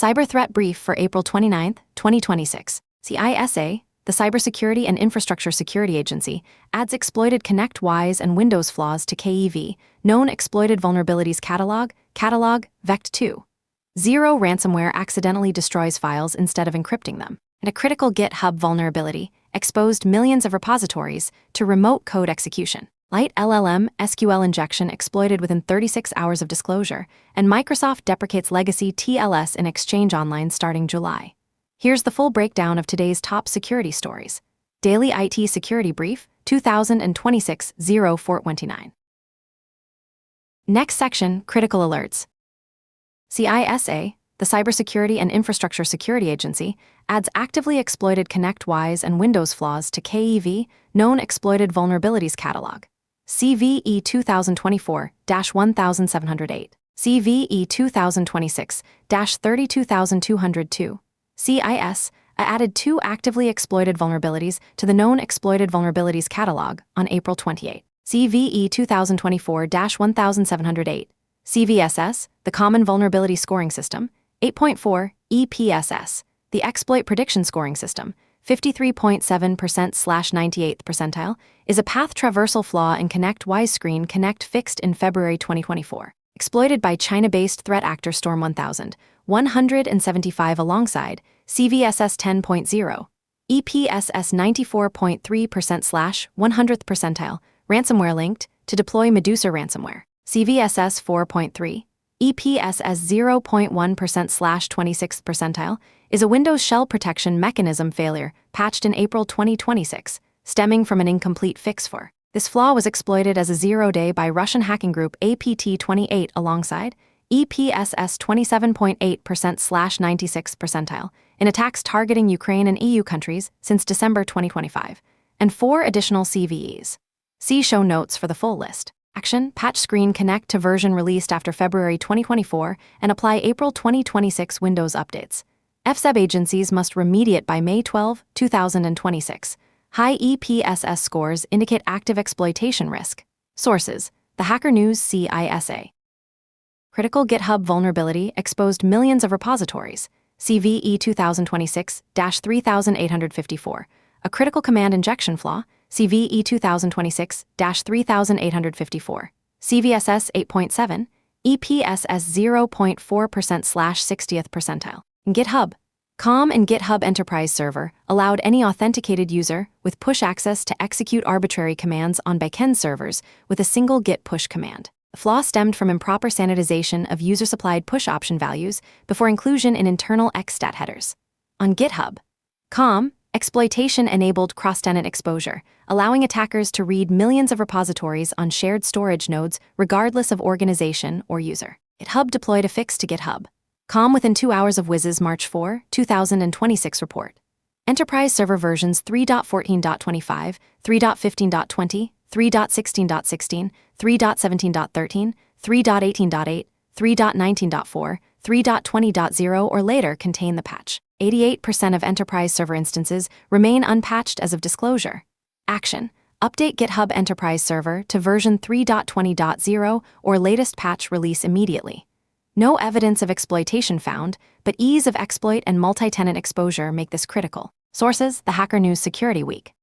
Cyber Threat Brief for April 29, 2026. CISA, the Cybersecurity and Infrastructure Security Agency, adds exploited Connect Wise and Windows flaws to KEV, known exploited vulnerabilities catalog, VECT2. Zero ransomware accidentally destroys files instead of encrypting them. And a critical GitHub vulnerability exposed millions of repositories to remote code execution. Light LLM SQL injection exploited within 36 hours of disclosure, and Microsoft deprecates legacy TLS in Exchange Online starting July. Here's the full breakdown of today's top security stories. Daily IT Security Brief, 2026-04-29. Next section, Critical Alerts. CISA, the Cybersecurity and Infrastructure Security Agency, adds actively exploited Connect Wise and Windows flaws to KEV, known exploited vulnerabilities catalog. CVE 2024-1708, CVE 2026-32202. CIS added 2 actively exploited vulnerabilities to the known exploited vulnerabilities catalog on April 28. CVE 2024-1708. CVSS, the Common Vulnerability Scoring System, 8.4, EPSS, the Exploit Prediction Scoring System, 53.7%/98th percentile, is a path traversal flaw in Connect Wise Screen Connect fixed in February 2024, exploited by China-based threat actor Storm 1175 alongside CVSS 10.0, EPSS 94.3%/100th percentile, ransomware linked to deploy Medusa ransomware, CVSS 4.3, EPSS 0.1%/26th percentile, is a Windows shell protection mechanism failure patched in April 2026, stemming from an incomplete fix for. This flaw was exploited as a 0-day by Russian hacking group APT28 alongside EPSS 27.8%/96th percentile in attacks targeting Ukraine and EU countries since December 2025, and 4 additional CVEs. See show notes for the full list. Action: patch Screen Connect to version released after February 2024 and apply April 2026 Windows updates. FSEB agencies must remediate by May 12, 2026. High EPSS scores indicate active exploitation risk. Sources: The Hacker News CISA. Critical GitHub vulnerability exposed millions of repositories. CVE 2026-3854. A critical command injection flaw. CVE 2026-3854. CVSS 8.7. EPSS 0.4%/60th percentile. GitHub.com and GitHub Enterprise Server allowed any authenticated user with push access to execute arbitrary commands on backend servers with a single git push command. The flaw stemmed from improper sanitization of user-supplied push option values before inclusion in internal xstat headers. On GitHub.com, exploitation enabled cross-tenant exposure, allowing attackers to read millions of repositories on shared storage nodes regardless of organization or user. GitHub deployed a fix to GitHub.com within 2 hours of Wiz's March 4, 2026 report. Enterprise server versions 3.14.25, 3.15.20, 3.16.16, 3.17.13, 3.18.8, 3.19.4, 3.20.0 or later contain the patch. 88% of enterprise server instances remain unpatched as of disclosure. Action: update GitHub Enterprise Server to version 3.20.0 or latest patch release immediately. No evidence of exploitation found, but ease of exploit and multi-tenant exposure make this critical. Sources: The Hacker News Security Week.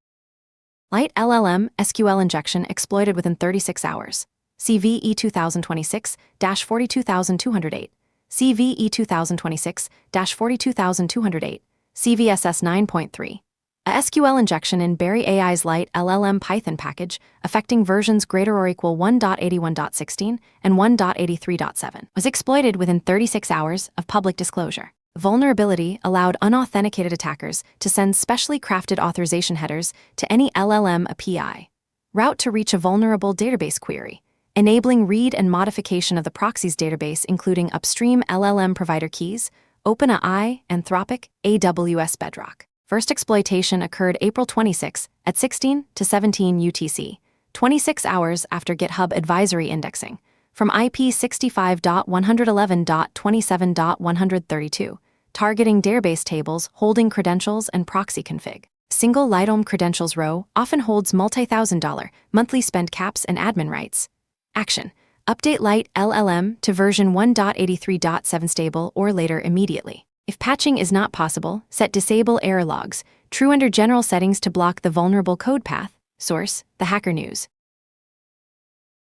Light LLM SQL injection exploited within 36 hours. CVE 2026-42208. CVE 2026-42208. CVSS 9.3. A SQL injection in Berry AI's Light LLM Python package affecting versions greater or equal 1.81.16 and 1.83.7 was exploited within 36 hours of public disclosure. The vulnerability allowed unauthenticated attackers to send specially crafted authorization headers to any LLM API route to reach a vulnerable database query, enabling read and modification of the proxy's database including upstream LLM provider keys, OpenAI, Anthropic, AWS Bedrock. First exploitation occurred April 26 at 16 to 17 UTC, 26 hours after GitHub advisory indexing, from IP 65.111.27.132, targeting database tables holding credentials and proxy config. Single Lightom credentials row often holds multi-$1,000 monthly spend caps and admin rights. Action: update Light LLM to version 1.83.7 stable or later immediately. If patching is not possible, set disable error logs, true under general settings to block the vulnerable code path. Source, the Hacker News.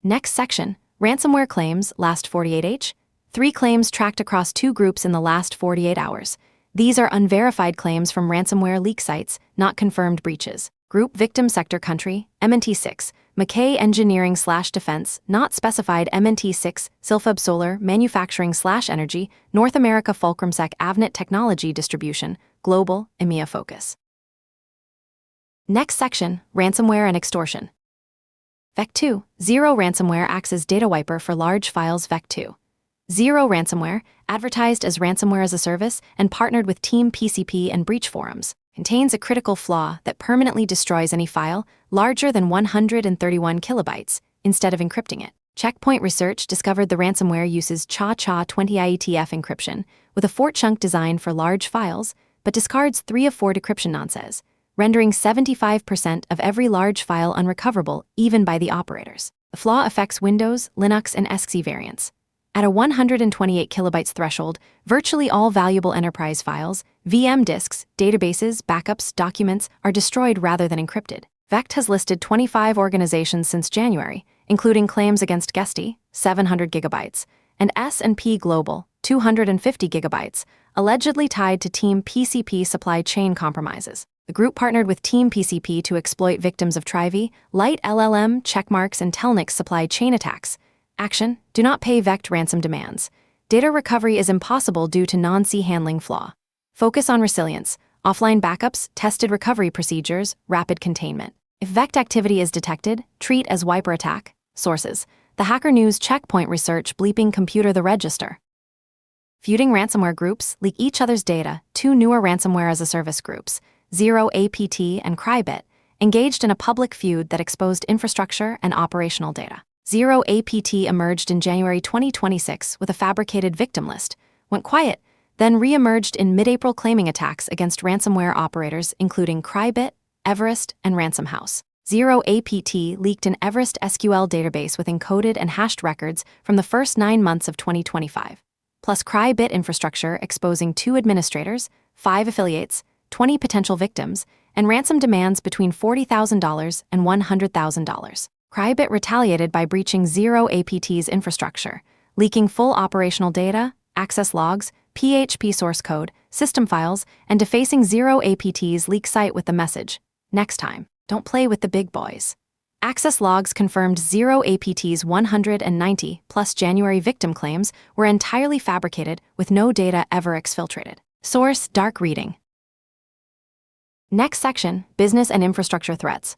Next section, ransomware claims, last 48h. 3 claims tracked across 2 groups in the last 48 hours. These are unverified claims from ransomware leak sites, not confirmed breaches. Group victim sector country, MNT6, McKay Engineering/Defense, not specified MNT6, Silphab Solar, Manufacturing/Energy, North America Fulcrumsec Avnet Technology Distribution, Global, EMEA Focus. Next section, ransomware and extortion. Vec2, Zero Ransomware acts as data wiper for large files. Vec2. Zero Ransomware, advertised as ransomware as a service and partnered with Team PCP and breach forums, contains a critical flaw that permanently destroys any file larger than 131 kilobytes instead of encrypting it. Checkpoint Research discovered the ransomware uses CHA-20 IETF encryption with a fort chunk design for large files, but discards 3 of 4 decryption nonces, rendering 75% of every large file unrecoverable even by the operators. The flaw affects Windows, Linux, and XE variants. At a 128 kilobytes threshold, virtually all valuable enterprise files, VM disks, databases, backups, documents are destroyed rather than encrypted. Vect has listed 25 organizations since January, including claims against Gesti, 700 gigabytes, and S&P Global, 250 gigabytes, allegedly tied to Team PCP supply chain compromises. The group partnered with Team PCP to exploit victims of Trivi, Light LLM, Checkmarx, and Telnix supply chain attacks. Action: do not pay Vect ransom demands. Data recovery is impossible due to non-C handling flaw. Focus on resilience, offline backups, tested recovery procedures, rapid containment. If Vect activity is detected, treat as wiper attack. Sources: the Hacker News, Checkpoint Research, Bleeping Computer, The Register. Feuding ransomware groups leak each other's data. 2 newer ransomware as a service groups, Zero APT and Crybit, engaged in a public feud that exposed infrastructure and operational data. Zero APT emerged in January 2026 with a fabricated victim list, went quiet, then re-emerged in mid-April claiming attacks against ransomware operators including Crybit, Everest, and Ransom House. Zero APT leaked an Everest SQL database with encoded and hashed records from the first 9 months of 2025, plus Crybit infrastructure exposing 2 administrators, 5 affiliates, 20 potential victims, and ransom demands between $40,000 and $100,000. Crybit retaliated by breaching Zero APT's infrastructure, leaking full operational data, access logs, PHP source code, system files, and defacing Zero APT's leak site with the message, "Next time, don't play with the big boys." Access logs confirmed Zero APT's 190 plus January victim claims were entirely fabricated with no data ever exfiltrated. Source: Dark Reading. Next section, business and infrastructure threats.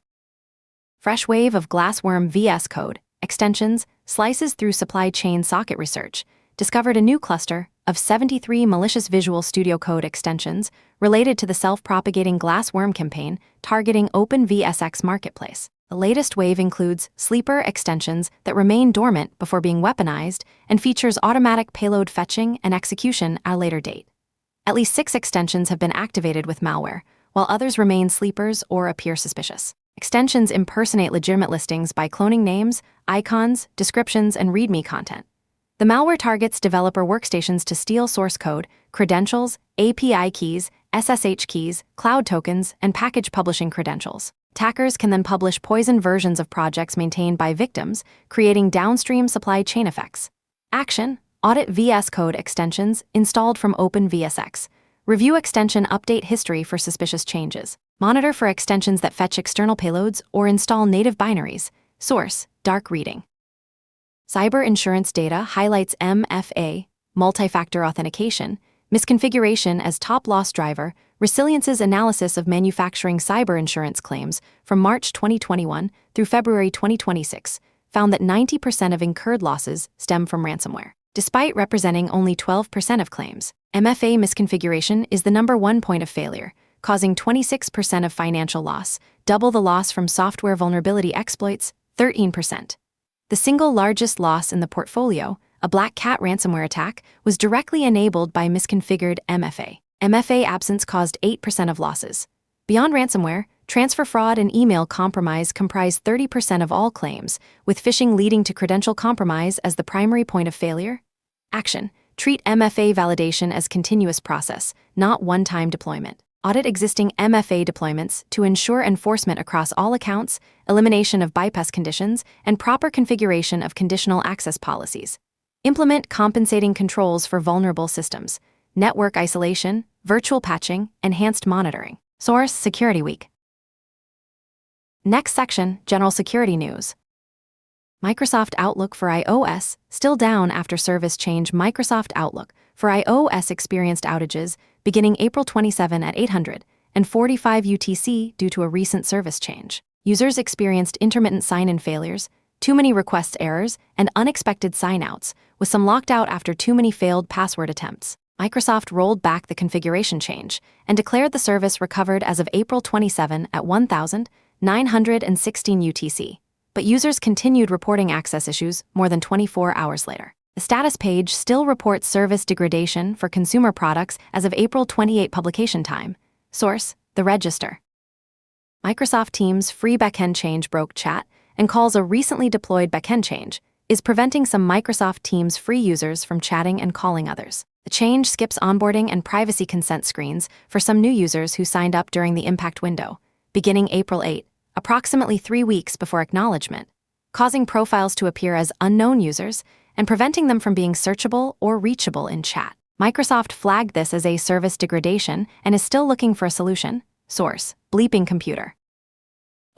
Fresh wave of Glassworm VS Code, extensions, slices through supply chain socket research, discovered a new cluster of 73 malicious Visual Studio Code extensions related to the self-propagating Glassworm campaign targeting OpenVSX Marketplace. The latest wave includes sleeper extensions that remain dormant before being weaponized and features automatic payload fetching and execution at a later date. At least 6 extensions have been activated with malware, while others remain sleepers or appear suspicious. Extensions impersonate legitimate listings by cloning names, icons, descriptions, and README content. The malware targets developer workstations to steal source code, credentials, API keys, SSH keys, cloud tokens, and package publishing credentials. Attackers can then publish poisoned versions of projects maintained by victims, creating downstream supply chain effects. Action: audit VS Code extensions installed from OpenVSX. Review extension update history for suspicious changes. Monitor for extensions that fetch external payloads or install native binaries. Source: Dark Reading. Cyber insurance data highlights MFA, multi-factor authentication, misconfiguration as top loss driver. Resilience's analysis of manufacturing cyber insurance claims from March 2021 through February 2026 found that 90% of incurred losses stem from ransomware. Despite representing only 12% of claims, MFA misconfiguration is the #1 point of failure, causing 26% of financial loss, double the loss from software vulnerability exploits, 13%. The single largest loss in the portfolio, a Black Cat ransomware attack, was directly enabled by misconfigured MFA. MFA absence caused 8% of losses. Beyond ransomware, transfer fraud and email compromise comprise 30% of all claims, with phishing leading to credential compromise as the primary point of failure. Action: Treat MFA validation as continuous process, not one-time deployment. Audit existing MFA deployments to ensure enforcement across all accounts, elimination of bypass conditions, and proper configuration of conditional access policies. Implement compensating controls for vulnerable systems, network isolation, virtual patching, enhanced monitoring. Source: Security Week. Next section, General Security News. Microsoft Outlook for iOS, still down after service change. Microsoft Outlook for iOS experienced outages beginning April 27 at 845 UTC due to a recent service change. Users experienced intermittent sign-in failures, too many request errors, and unexpected sign-outs, with some locked out after too many failed password attempts. Microsoft rolled back the configuration change and declared the service recovered as of April 27 at 1,916 UTC. But users continued reporting access issues more than 24 hours later. The status page still reports service degradation for consumer products as of April 28 publication time. Source: The Register. Microsoft Teams free backend change broke chat and calls a recently deployed backend change is preventing some Microsoft Teams free users from chatting and calling others. The change skips onboarding and privacy consent screens for some new users who signed up during the impact window, beginning April 8, approximately 3 weeks before acknowledgement, causing profiles to appear as unknown users and preventing them from being searchable or reachable in chat. Microsoft flagged this as a service degradation and is still looking for a solution. Source: Bleeping Computer.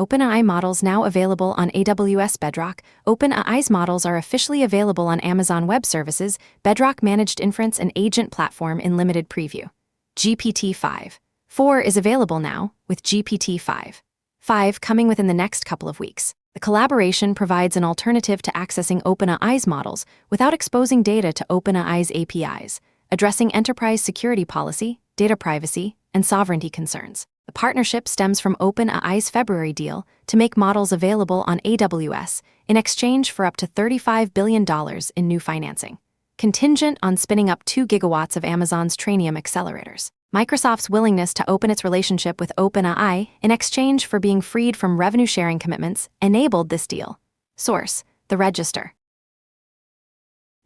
OpenAI models now available on AWS Bedrock. OpenAI's models are officially available on Amazon Web Services, Bedrock Managed Inference and Agent Platform in limited preview. GPT-5.4 is available now, with GPT-5.5 coming within the next couple of weeks. The collaboration provides an alternative to accessing OpenAI's models without exposing data to OpenAI's APIs, addressing enterprise security policy, data privacy, and sovereignty concerns. The partnership stems from OpenAI's February deal to make models available on AWS in exchange for up to $35 billion in new financing, contingent on spinning up 2 gigawatts of Amazon's Trainium accelerators. Microsoft's willingness to open its relationship with OpenAI in exchange for being freed from revenue-sharing commitments enabled this deal. Source: The Register.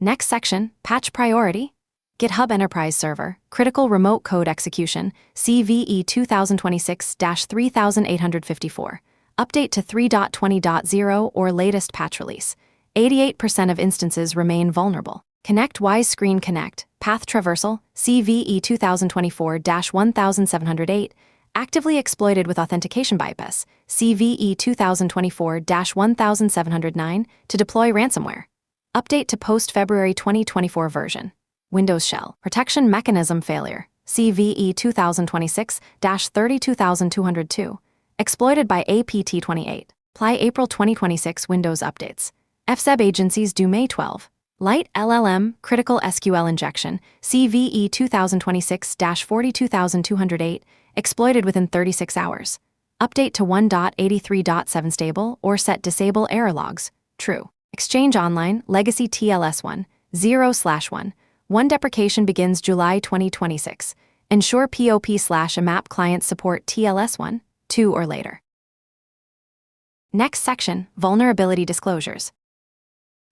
Next section, Patch Priority. GitHub Enterprise Server, Critical Remote Code Execution, CVE 2026-3854. Update to 3.20.0 or latest patch release. 88% of instances remain vulnerable. Connect Widescreen Connect, Path Traversal, CVE 2024-1708, actively exploited with authentication bypass, CVE 2024-1709, to deploy ransomware. Update to post-February 2024 version. Windows Shell Protection Mechanism Failure, CVE 2026-32202, exploited by APT28. Apply April 2026 Windows updates. FSEB agencies due May 12. Light LLM Critical SQL Injection, CVE 2026-42208, exploited within 36 hours. Update to 1.83.7 stable or set disable error logs. True. Exchange Online Legacy TLS1, 0/1. One deprecation begins July 2026. Ensure POP/AMAP clients support TLS1, 2 or later. Next section, Vulnerability Disclosures.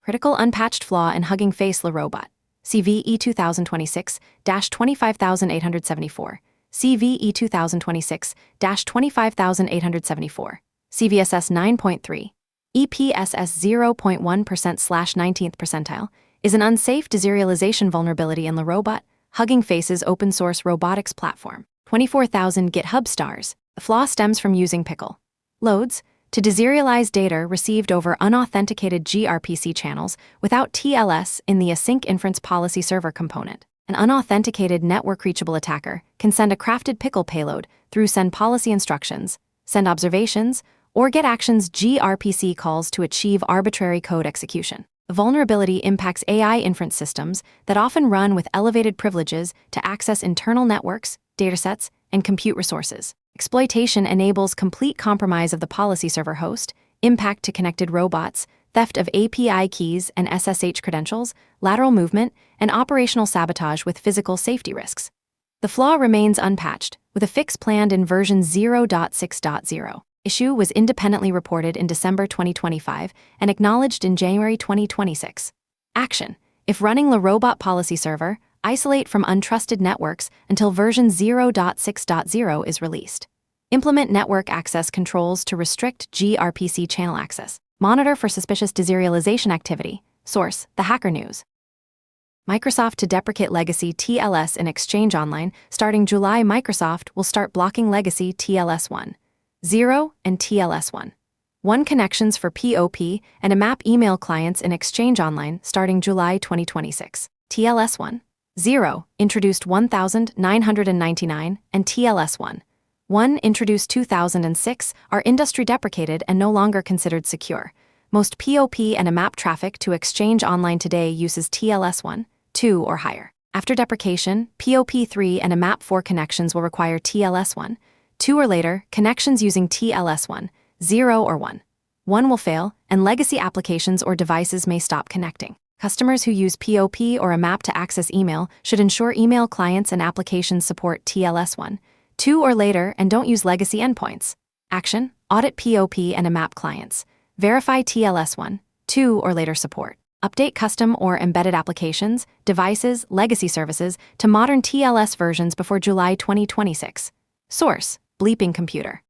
Critical unpatched flaw in Hugging Face LaRobot, CVE 2026-25874, CVE 2026-25874, CVSS 9.3, EPSS 0.1%/19th percentile, is an unsafe deserialization vulnerability in LaRobot, Hugging Face's open-source robotics platform. 24,000 GitHub stars. The flaw stems from using pickle loads to deserialize data received over unauthenticated gRPC channels without TLS in the async inference policy server component. An unauthenticated network-reachable attacker can send a crafted pickle payload through send policy instructions, send observations, or get actions gRPC calls to achieve arbitrary code execution. The vulnerability impacts AI inference systems that often run with elevated privileges to access internal networks, datasets, and compute resources. Exploitation enables complete compromise of the policy server host, impact to connected robots, theft of API keys and SSH credentials, lateral movement, and operational sabotage with physical safety risks. The flaw remains unpatched, with a fix planned in version 0.6.0. Issue was independently reported in December 2025 and acknowledged in January 2026. Action: If running the robot policy server, isolate from untrusted networks until version 0.6.0 is released. Implement network access controls to restrict gRPC channel access. Monitor for suspicious deserialization activity. Source: The Hacker News. Microsoft to deprecate legacy TLS in Exchange Online. Starting July, Microsoft will start blocking legacy TLS 1.0 and TLS 1.1 connections for POP and AMAP email clients in Exchange Online starting July 2026. TLS 1.0, introduced 1999, and TLS 1.1, introduced 2006, are industry deprecated and no longer considered secure. Most POP and AMAP traffic to Exchange Online today uses TLS 1.2 or higher. After deprecation, POP3 and AMAP4 connections will require TLS 1.2 or later. Connections using TLS 1.0 or 1.1 will fail, and legacy applications or devices may stop connecting. Customers who use POP or AMAP to access email should ensure email clients and applications support TLS 1.2 or later and don't use legacy endpoints. Action: audit POP and AMAP clients. Verify TLS 1.2 or later support. Update custom or embedded applications, devices, legacy services to modern TLS versions before July 2026. Source: Bleeping Computer.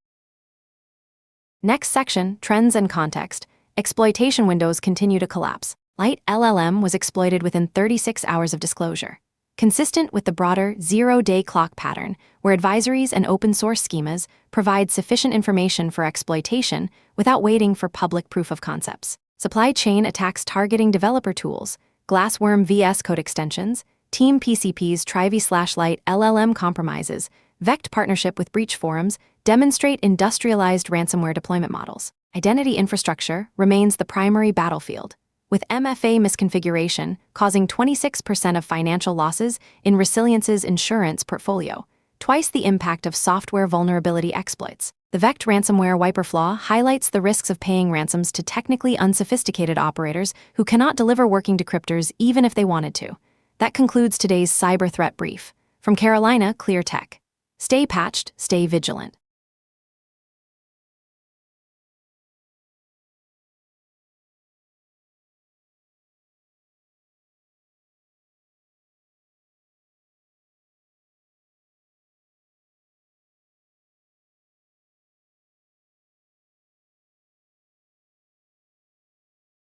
Next section, Trends and Context. Exploitation windows continue to collapse. Light LLM was exploited within 36 hours of disclosure. Consistent with the broader zero-day clock pattern, where advisories and open-source schemas provide sufficient information for exploitation without waiting for public proof of concepts. Supply chain attacks targeting developer tools, Glassworm VS Code extensions, Team PCP's Trivy/Light LLM compromises, Vect partnership with breach forums demonstrate industrialized ransomware deployment models. Identity infrastructure remains the primary battlefield, with MFA misconfiguration causing 26% of financial losses in Resilience's insurance portfolio, twice the impact of software vulnerability exploits. The Vect ransomware wiper flaw highlights the risks of paying ransoms to technically unsophisticated operators who cannot deliver working decryptors even if they wanted to. That concludes today's cyber threat brief. From Carolina Clear Tech. Stay patched, stay vigilant.